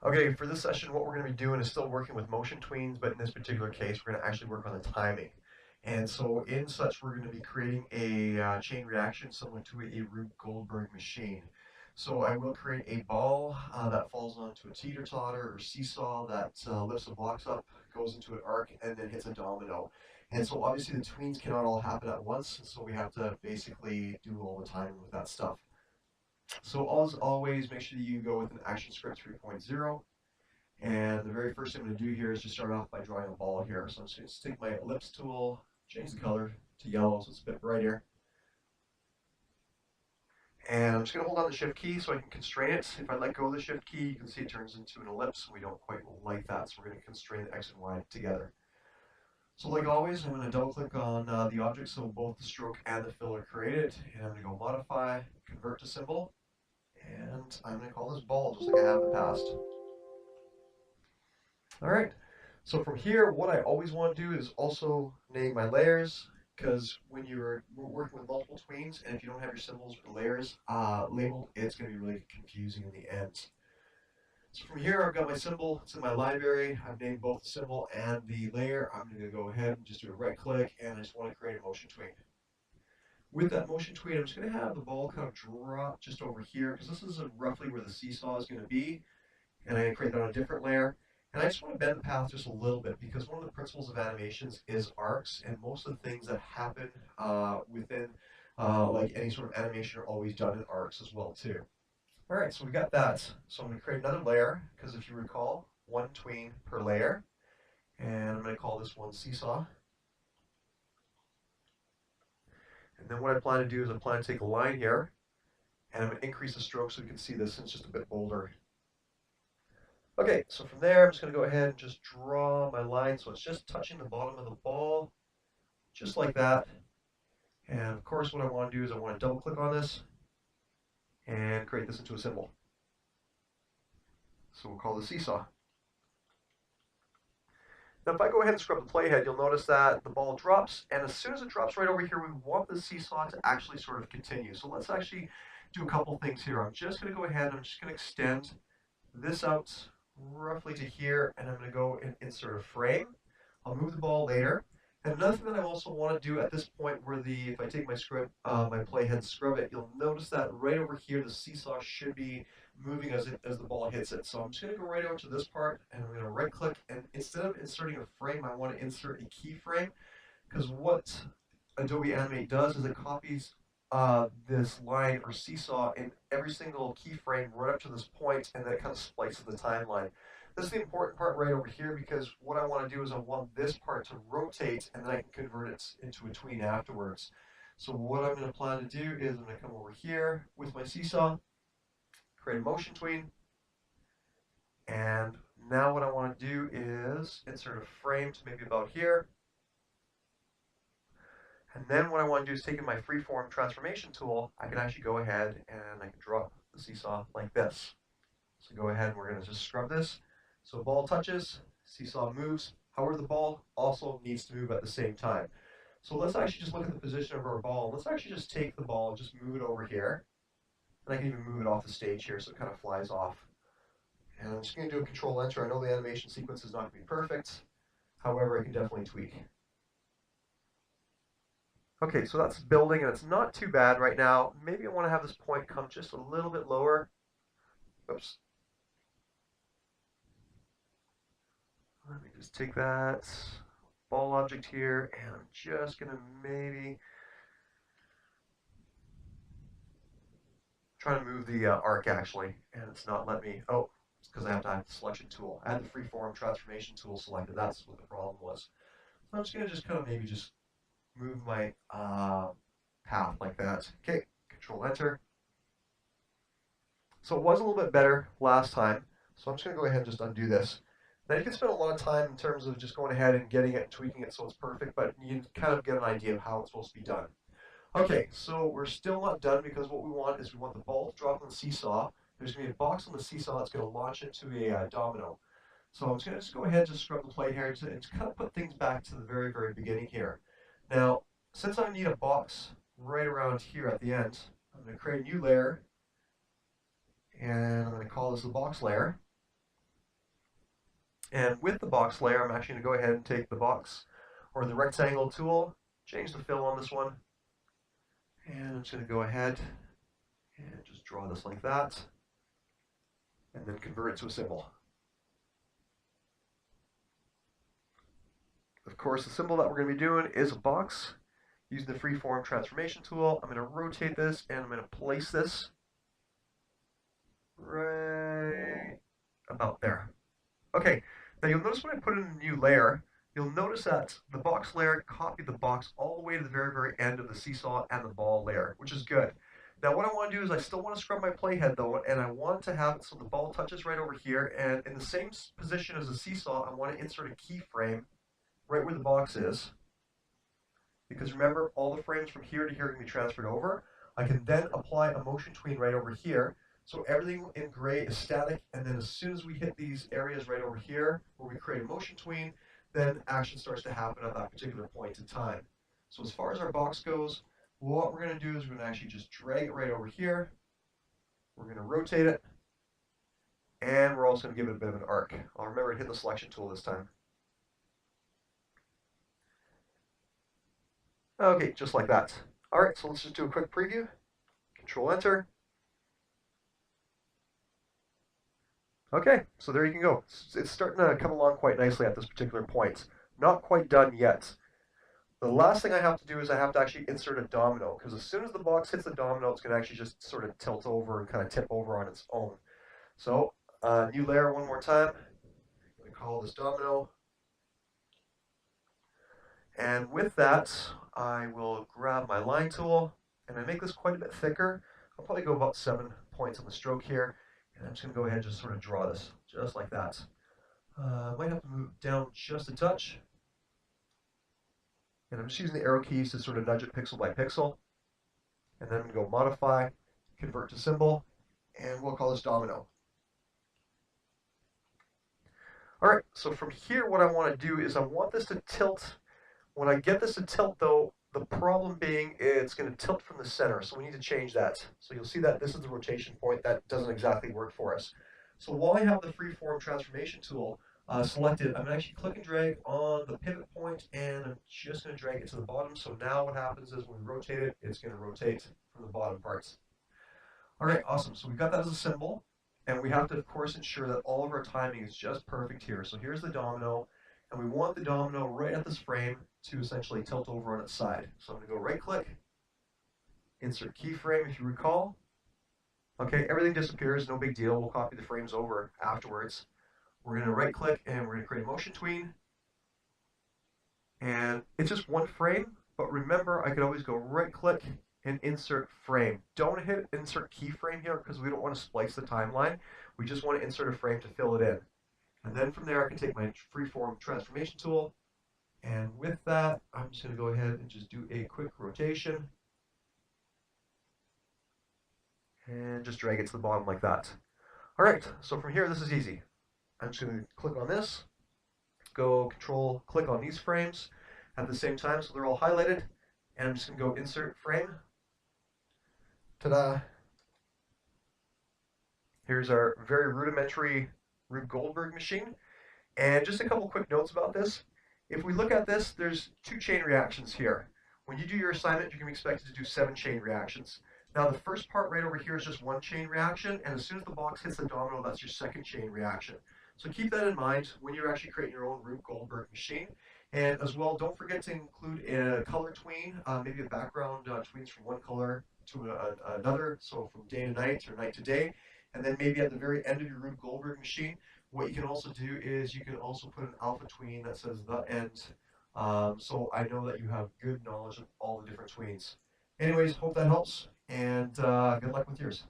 Okay, for this session, what we're going to be doing is still working with motion tweens, but in this particular case, we're going to actually work on the timing. And so in such, we're going to be creating a chain reaction similar to a Rube Goldberg machine. So I will create a ball that falls onto a teeter-totter or seesaw that lifts the blocks up, goes into an arc, and then hits a domino. And so obviously the tweens cannot all happen at once, so we have to basically do all the timing with that stuff. So as always, make sure that you go with an action script 3.0. And the very first thing I'm going to do here is just start off by drawing a ball here. So I'm just going to take my ellipse tool, change the color to yellow so it's a bit brighter. And I'm just going to hold down the shift key so I can constrain it. If I let go of the shift key, you can see it turns into an ellipse. We don't quite like that, so we're going to constrain the X and Y together. So like always, I'm going to double click on the object so both the stroke and the fill are created. And I'm going to go modify, convert to symbol. And I'm going to call this ball just like I have in the past. All right, so from here, what I always want to do is also name my layers, because when you're working with multiple tweens, and if you don't have your symbols or layers labeled, it's going to be really confusing in the end. So from here, I've got my symbol. It's in my library. I've named both the symbol and the layer. I'm going to go ahead and just do a right click, and I just want to create a motion tween. With that motion tween, I'm just going to have the ball kind of drop just over here, because this is roughly where the seesaw is going to be, and I'm going to create that on a different layer. And I just want to bend the path just a little bit because one of the principles of animations is arcs, and most of the things that happen within like any sort of animation are always done in arcs as well too. All right, so we got that. So I'm going to create another layer because if you recall, one tween per layer, and I'm going to call this one Seesaw. And then what I plan to do is I plan to take a line here, and I'm going to increase the stroke so we can see this, and it's just a bit bolder. Okay, so from there, I'm just going to go ahead and just draw my line so it's just touching the bottom of the ball, just like that. And of course, what I want to do is I want to double click on this and create this into a symbol. So we'll call this Seesaw. Now if I go ahead and scrub the playhead, you'll notice that the ball drops, and as soon as it drops right over here, we want the seesaw to actually sort of continue. So let's actually do a couple things here. I'm just going to go ahead and I'm just going to extend this out roughly to here, and I'm going to go and insert a frame. I'll move the ball later. And another thing that I also want to do at this point where if I take my my playhead, scrub it, you'll notice that right over here, the seesaw should be moving as the ball hits it. So I'm just going to go right over to this part, and I'm going to right click, and instead of inserting a frame, I want to insert a keyframe, because what Adobe Animate does is it copies this line or seesaw in every single keyframe right up to this point, and then it kind of splices the timeline. This is the important part right over here because what I want to do is I want this part to rotate, and then I can convert it into a tween afterwards. So what I'm going to plan to do is I'm going to come over here with my seesaw, create a motion tween, and now what I want to do is insert a frame to maybe about here. And then what I want to do is take in my freeform transformation tool, I can actually go ahead and I can drop the seesaw like this. So go ahead and we're going to just scrub this. So ball touches, seesaw moves. However, the ball also needs to move at the same time. So let's actually just look at the position of our ball. Let's actually just take the ball and just move it over here. And I can even move it off the stage here so it kind of flies off. And I'm just going to do a control enter. I know the animation sequence is not going to be perfect. However, I can definitely tweak. Okay, so that's building, and it's not too bad right now. Maybe I want to have this point come just a little bit lower. Oops. Let me just take that ball object here, and I'm just going to maybe try to move the arc actually, and it's not letting me. Oh, it's because I have to have the selection tool. I had the freeform transformation tool selected. That's what the problem was. So I'm just going to just kind of maybe just move my path like that. Okay, control enter. So it was a little bit better last time. So I'm just going to go ahead and just undo this. Now you can spend a lot of time in terms of just going ahead and getting it and tweaking it so it's perfect, but you kind of get an idea of how it's supposed to be done. Okay, so we're still not done because what we want is we want the ball to drop on the seesaw. There's going to be a box on the seesaw that's going to launch into a domino. So I'm just going to go ahead and just scrub the plate here and just kind of put things back to the very, very beginning here. Now, since I need a box right around here at the end, I'm going to create a new layer, and I'm going to call this the box layer. And with the box layer, I'm actually going to go ahead and take the box or the rectangle tool, change the fill on this one, and I'm just going to go ahead and just draw this like that, and then convert it to a symbol. Of course, the symbol that we're going to be doing is a box. Using the freeform transformation tool, I'm going to rotate this and I'm going to place this right about there. Okay, now you'll notice when I put in a new layer, you'll notice that the box layer copied the box all the way to the very, very end of the seesaw and the ball layer, which is good. Now what I want to do is I still want to scrub my playhead though, and I want to have it so the ball touches right over here, and in the same position as the seesaw, I want to insert a keyframe right where the box is. Because remember, all the frames from here to here can be transferred over. I can then apply a motion tween right over here. So everything in gray is static, and then as soon as we hit these areas right over here, where we create a motion tween, then action starts to happen at that particular point in time. So as far as our box goes, what we're going to do is we're going to actually just drag it right over here. We're going to rotate it, and we're also going to give it a bit of an arc. I'll remember to hit the selection tool this time. Okay, just like that. All right, so let's just do a quick preview. Control Enter. Okay, so there you can go. It's starting to come along quite nicely at this particular point. Not quite done yet. The last thing I have to do is I have to actually insert a domino, because as soon as the box hits the domino, it's going to actually just sort of tilt over and kind of tip over on its own. So, new layer one more time. I'm going to call this domino. And with that, I will grab my line tool, and I make this quite a bit thicker. I'll probably go about 7 points on the stroke here, and I'm just going to go ahead and just sort of draw this, just like that. Might have to move down just a touch. And I'm just using the arrow keys to sort of nudge it pixel by pixel. And then I'm going to go Modify, Convert to Symbol, and we'll call this Domino. All right, so from here, what I want to do is I want this to tilt. When I get this to tilt, though, the problem being it's going to tilt from the center, so we need to change that. So you'll see that this is the rotation point. That doesn't exactly work for us. So while I have the freeform transformation tool selected, I'm going to actually click and drag on the pivot point, and I'm just going to drag it to the bottom. So now what happens is when we rotate it, it's going to rotate from the bottom parts. All right, awesome. So we've got that as a symbol, and we have to, of course, ensure that all of our timing is just perfect here. So here's the domino, and we want the domino right at this frame to essentially tilt over on its side. So I'm going to go right click, insert keyframe if you recall. Okay, everything disappears, no big deal. We'll copy the frames over afterwards. We're going to right click and we're going to create a motion tween. And it's just one frame, but remember I could always go right click and insert frame. Don't hit insert keyframe here because we don't want to splice the timeline. We just want to insert a frame to fill it in. And then from there I can take my freeform transformation tool, and with that I'm just going to go ahead and just do a quick rotation and just drag it to the bottom like that. All right, so from here this is easy. I'm just going to click on this, go control click on these frames at the same time so they're all highlighted, and I'm just going to go insert frame. Ta-da! Here's our very rudimentary Rube Goldberg machine. And just a couple quick notes about this. If we look at this, there's 2 chain reactions here. When you do your assignment, you can be expected to do 7 chain reactions. Now the first part right over here is just 1 chain reaction, and as soon as the box hits the domino, that's your 2nd chain reaction. So keep that in mind when you're actually creating your own Rube Goldberg machine. And as well, don't forget to include a color tween, maybe a background tweens from one color to another, so from day to night or night to day. And then maybe at the very end of your Rube Goldberg machine, what you can also do is you can also put an alpha tween that says the end. So I know that you have good knowledge of all the different tweens. Anyways, hope that helps, and good luck with yours.